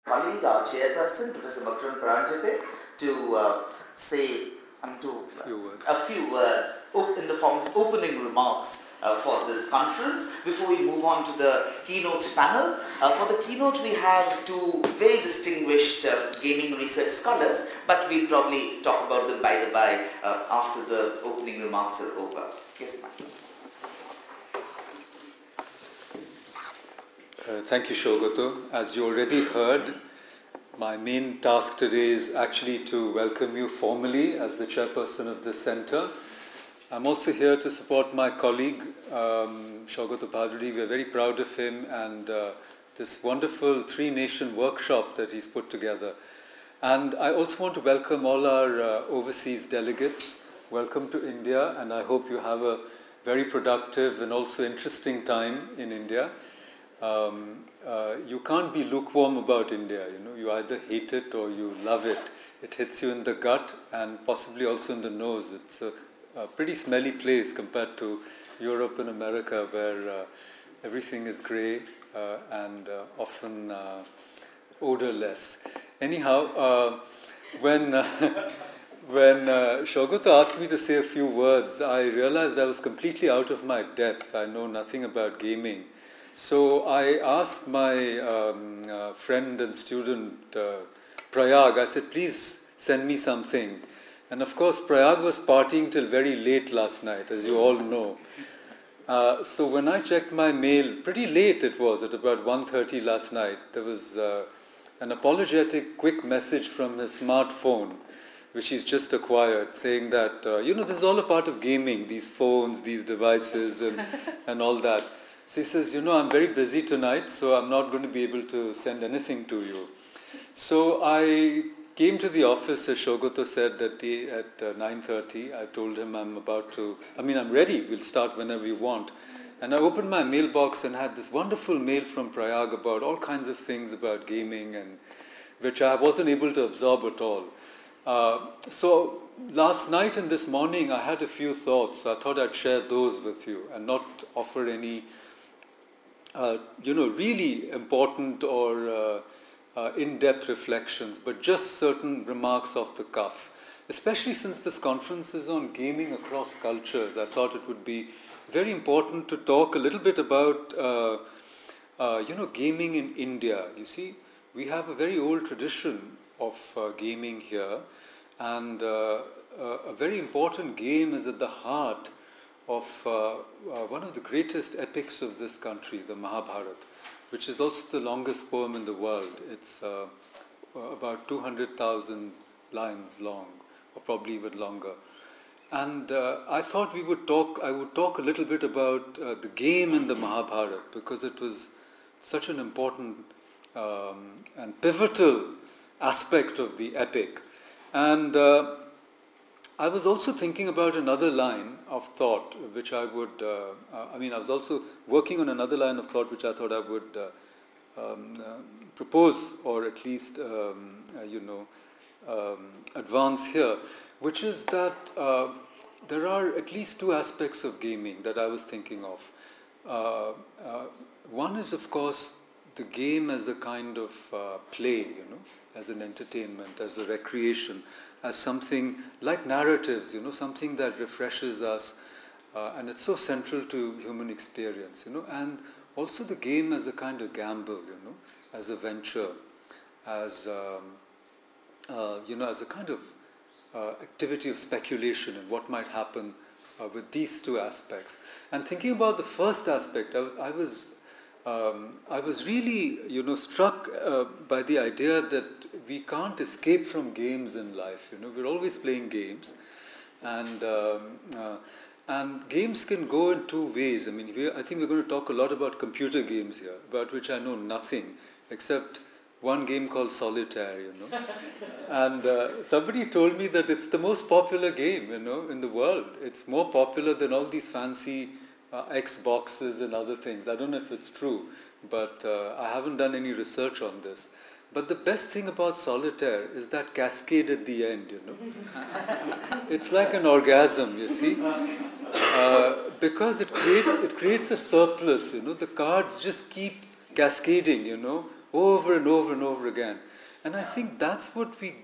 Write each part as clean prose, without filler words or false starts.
colleague, our chairperson, Professor Bakran Paranjate, to say a few words in the form of opening remarks for this conference before we move on to the keynote panel. For the keynote, we have two very distinguished gaming research scholars, but we'll probably talk about them by the by after the opening remarks are over. Yes, ma'am. Thank you, Shogoto. As you already heard, my main task today is actually to welcome you formally as the chairperson of this center. I'm also here to support my colleague, Shogoto Bhaduri. We're very proud of him and this wonderful three-nation workshop that he's put together. And I also want to welcome all our overseas delegates. Welcome to India, and I hope you have a very productive and also interesting time in India. You can't be lukewarm about India, you know. You either hate it or you love it. It hits you in the gut and possibly also in the nose. It's a pretty smelly place compared to Europe and America, where everything is grey and often odorless. Anyhow, when Shogoto asked me to say a few words, I realized I was completely out of my depth. I know nothing about gaming. So I asked my friend and student Prayag, I said, please send me something. And of course, Prayag was partying till very late last night, as you all know. So when I checked my mail, pretty late it was, at about 1:30 last night, there was an apologetic quick message from his smartphone, which he's just acquired, saying that, this is all a part of gaming, these phones, these devices, and all that. So he says, I'm very busy tonight, so I'm not going to be able to send anything to you. So I came to the office, as Shogoto said, at 9:30. I told him I'm ready, we'll start whenever you want. And I opened my mailbox and had this wonderful mail from Prayag about all kinds of things about gaming, and which I wasn't able to absorb at all. So last night and this morning I had a few thoughts. So I thought I'd share those with you and not offer any really important or in-depth reflections, but just certain remarks off the cuff. Especially since this conference is on gaming across cultures, I thought it would be very important to talk a little bit about, gaming in India. You see, we have a very old tradition of gaming here, and a very important game is at the heart of one of the greatest epics of this country, the Mahabharata, which is also the longest poem in the world. It's about 200,000 lines long, or probably even longer. And I thought I would talk a little bit about the game in the Mahabharata, because it was such an important and pivotal aspect of the epic. And I was also thinking about another line of thought, which I would, I was also working on another line of thought, which I thought I would propose, or at least, advance here, which is that there are at least two aspects of gaming that I was thinking of. One is, of course, the game as a kind of play, as an entertainment, as a recreation, as something like narratives, something that refreshes us, and it's so central to human experience, and also the game as a kind of gamble, as a venture, as as a kind of activity of speculation in what might happen with these two aspects. And thinking about the first aspect, I was really, struck by the idea that we can't escape from games in life. We're always playing games, and games can go in two ways. I think we're going to talk a lot about computer games here, about which I know nothing except one game called Solitaire. And somebody told me that it's the most popular game, in the world. It's more popular than all these fancy Xboxes and other things. I don't know if it's true, but I haven't done any research on this. But the best thing about Solitaire is that cascade at the end, It's like an orgasm, you see. Because it creates a surplus, The cards just keep cascading, over and over and over again. And I think that's what we,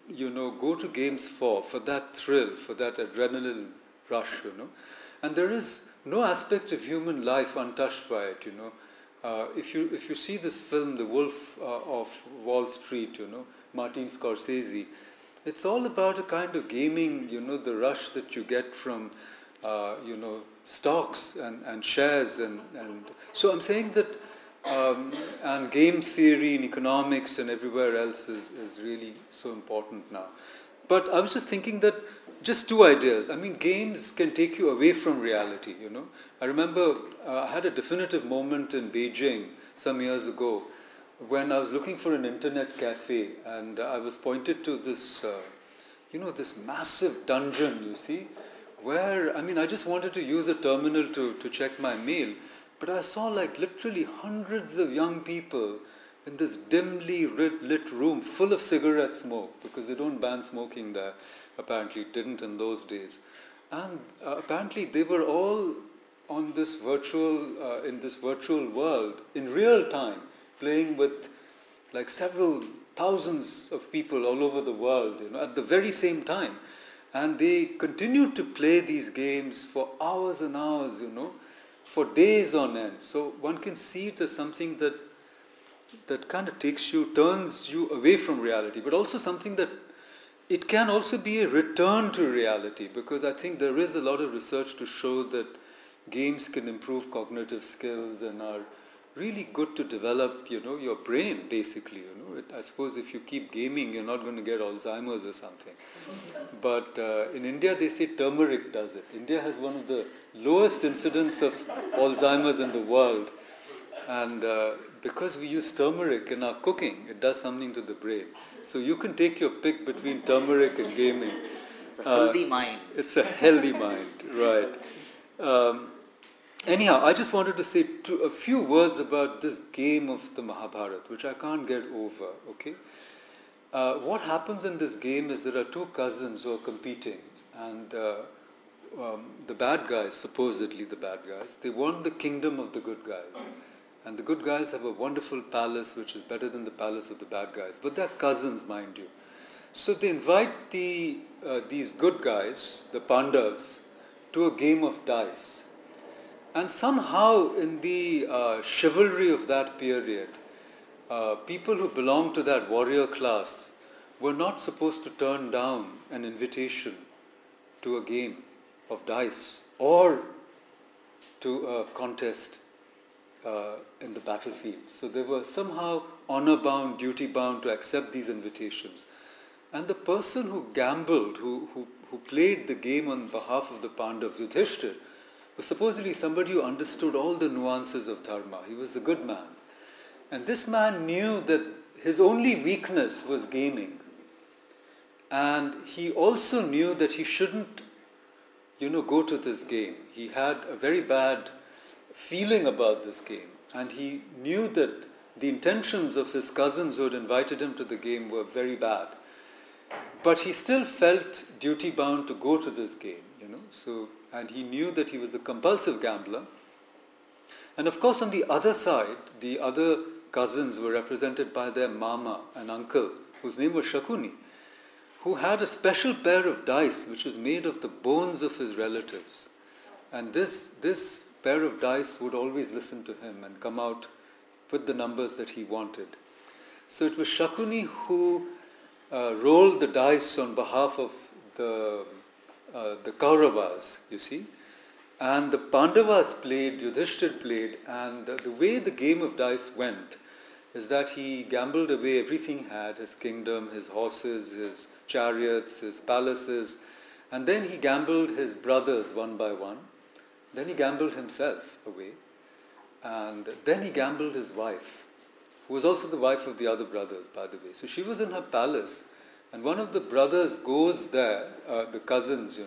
go to games for that thrill, for that adrenaline rush, And there is no aspect of human life untouched by it, If you see this film, The Wolf of Wall Street, Martin Scorsese, it's all about a kind of gaming, the rush that you get from, stocks and shares and so I'm saying that and game theory in economics and everywhere else is really so important now. But I was just thinking that just two ideas. I mean, games can take you away from reality, I remember I had a definitive moment in Beijing some years ago when I was looking for an internet cafe and I was pointed to this, this massive dungeon, you see, where, I just wanted to use a terminal to check my mail, but I saw like literally hundreds of young people in this dimly lit room full of cigarette smoke, because they don't ban smoking there, apparently it didn't in those days. And apparently they were all on this in this virtual world in real time, playing with like several thousands of people all over the world, at the very same time. And they continued to play these games for hours and hours, for days on end. So one can see it as something that kind of turns you away from reality, but also something that it can also be a return to reality, because I think there is a lot of research to show that games can improve cognitive skills and are really good to develop, your brain, basically, I suppose if you keep gaming, you're not going to get Alzheimer's or something. But in India, they say turmeric does it. India has one of the lowest incidence of Alzheimer's in the world. And because we use turmeric in our cooking, it does something to the brain. So you can take your pick between turmeric and gaming. It's a healthy mind. It's a healthy mind, right. Anyhow, I just wanted to say a few words about this game of the Mahabharata, which I can't get over, okay? What happens in this game is there are two cousins who are competing, and the bad guys, supposedly the bad guys, they want the kingdom of the good guys. And the good guys have a wonderful palace which is better than the palace of the bad guys. But they're cousins, mind you. So they invite these good guys, the Pandavas, to a game of dice. And somehow in the chivalry of that period, people who belonged to that warrior class were not supposed to turn down an invitation to a game of dice or to a contest in the battlefield. So they were somehow honor-bound, duty-bound to accept these invitations. And the person who gambled, who played the game on behalf of the Pandavas, Yudhishthir, was supposedly somebody who understood all the nuances of dharma. He was the good man. And this man knew that his only weakness was gaming. And he also knew that he shouldn't, go to this game. He had a very bad feeling about this game. And he knew that the intentions of his cousins who had invited him to the game were very bad. But he still felt duty-bound to go to this game, and he knew that he was a compulsive gambler. And of course, on the other side, the other cousins were represented by their mama, an uncle, whose name was Shakuni, who had a special pair of dice which was made of the bones of his relatives. And this pair of dice would always listen to him and come out with the numbers that he wanted. So it was Shakuni who rolled the dice on behalf of the Kauravas, you see. And the Pandavas played, Yudhishthir played, and the way the game of dice went is that he gambled away everything he had, his kingdom, his horses, his chariots, his palaces, and then he gambled his brothers one by one. Then he gambled himself away, and then he gambled his wife, who was also the wife of the other brothers, by the way. So she was in her palace, and one of the brothers goes there, the cousins,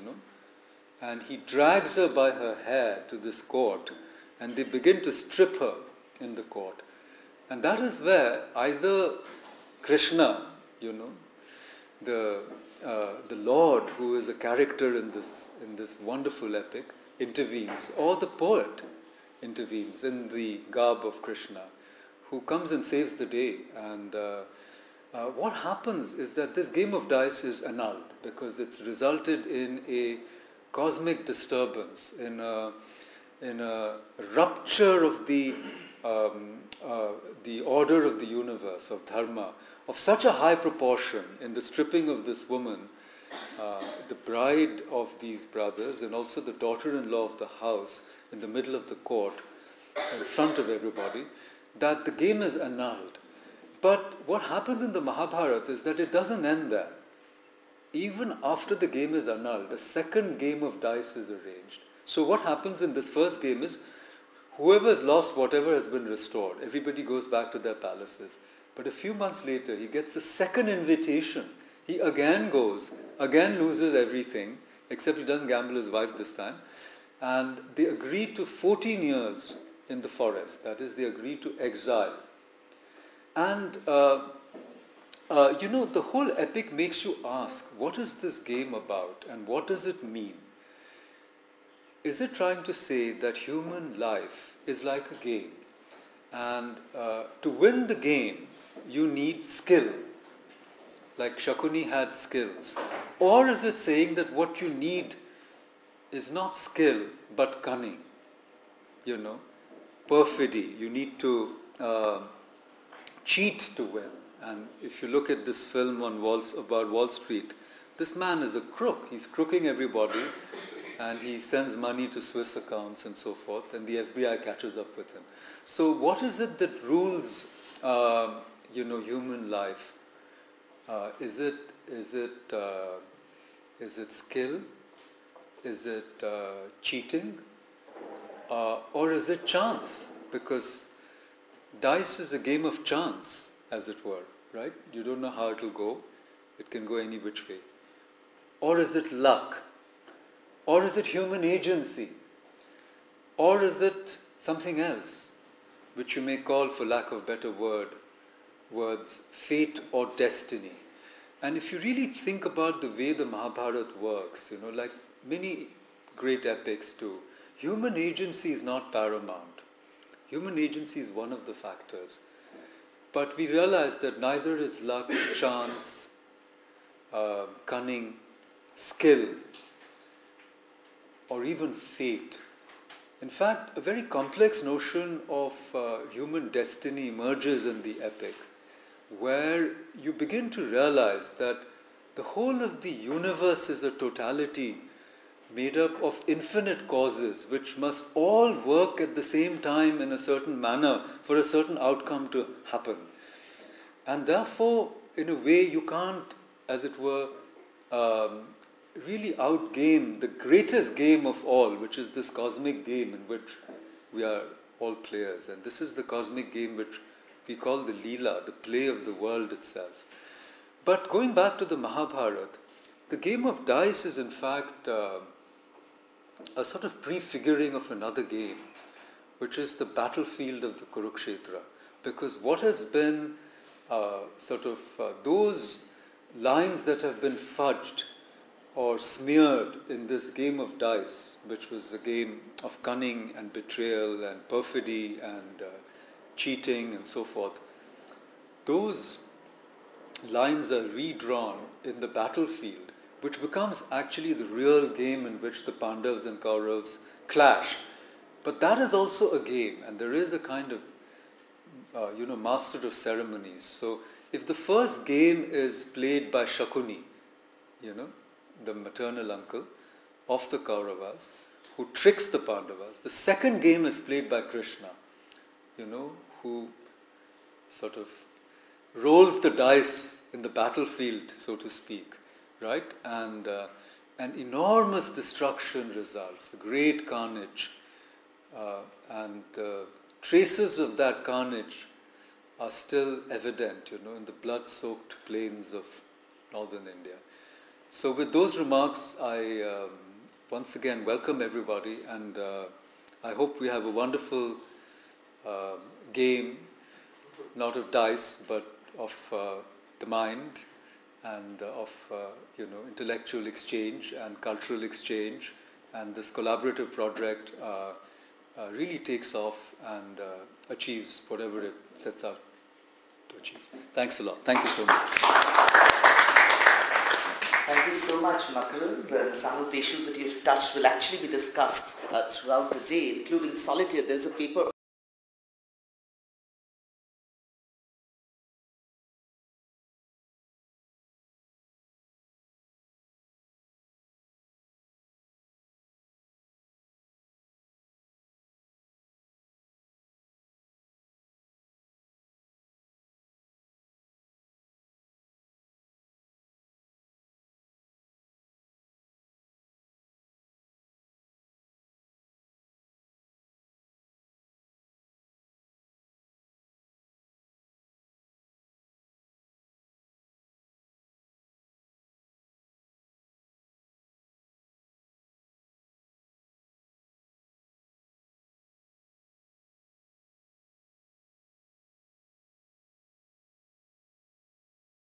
and he drags her by her hair to this court, and they begin to strip her in the court. And that is where either Krishna, the Lord, who is a character in this wonderful epic, intervenes, or the poet intervenes in the garb of Krishna, who comes and saves the day. And what happens is that this game of dice is annulled because it's resulted in a cosmic disturbance, in a rupture of the order of the universe, of dharma, of such a high proportion in the stripping of this woman, the bride of these brothers and also the daughter-in-law of the house in the middle of the court, in front of everybody, that the game is annulled. But what happens in the Mahabharata is that it doesn't end there. Even after the game is annulled, a second game of dice is arranged. So what happens in this first game is, whoever has lost whatever has been restored. Everybody goes back to their palaces. But a few months later, he gets a second invitation. He again goes, again loses everything, except he doesn't gamble his wife this time. And they agree to 14 years in the forest. That is, they agree to exile. And, the whole epic makes you ask, what is this game about and what does it mean? Is it trying to say that human life is like a game? And to win the game, you need skill, like Shakuni had skills. Or is it saying that what you need is not skill, but cunning? Perfidy. You need to cheat to win. And if you look at this film about Wall Street, this man is a crook. He's crooking everybody, and he sends money to Swiss accounts and so forth, and the FBI catches up with him. So what is it that rules, human life? Is it skill? Is it cheating? Or is it chance? Because dice is a game of chance, as it were, right? You don't know how it will go. It can go any which way. Or is it luck? Or is it human agency? Or is it something else, which you may call, for lack of better words, fate or destiny? And if you really think about the way the Mahabharata works, like many great epics do, human agency is not paramount. Human agency is one of the factors. But we realize that neither is luck, chance, cunning, skill, or even fate. In fact, a very complex notion of human destiny emerges in the epic, where you begin to realize that the whole of the universe is a totality made up of infinite causes which must all work at the same time in a certain manner for a certain outcome to happen. And therefore, in a way, you can't, as it were, really outgame the greatest game of all, which is this cosmic game in which we are all players. And this is the cosmic game which we call the Leela, the play of the world itself. But going back to the Mahabharata, the game of dice is in fact a sort of prefiguring of another game, which is the battlefield of the Kurukshetra. Because what has been those lines that have been fudged or smeared in this game of dice, which was a game of cunning and betrayal and perfidy and cheating and so forth, those lines are redrawn in the battlefield, which becomes actually the real game in which the Pandavas and Kauravas clash. But that is also a game, and there is a kind of master of ceremonies. So if the first game is played by Shakuni, the maternal uncle of the Kauravas, who tricks the Pandavas, the second game is played by Krishna, who sort of rolls the dice in the battlefield, so to speak, right? And an enormous destruction results, great carnage, and traces of that carnage are still evident, in the blood-soaked plains of northern India. So with those remarks, I once again welcome everybody, and I hope we have a wonderful game, not of dice, but of the mind, and of intellectual exchange and cultural exchange, and this collaborative project really takes off and achieves whatever it sets out to achieve. Thanks a lot. Thank you so much. Thank you so much, Makaran. Some of the issues that you've touched will actually be discussed throughout the day, including solitaire. There's a paper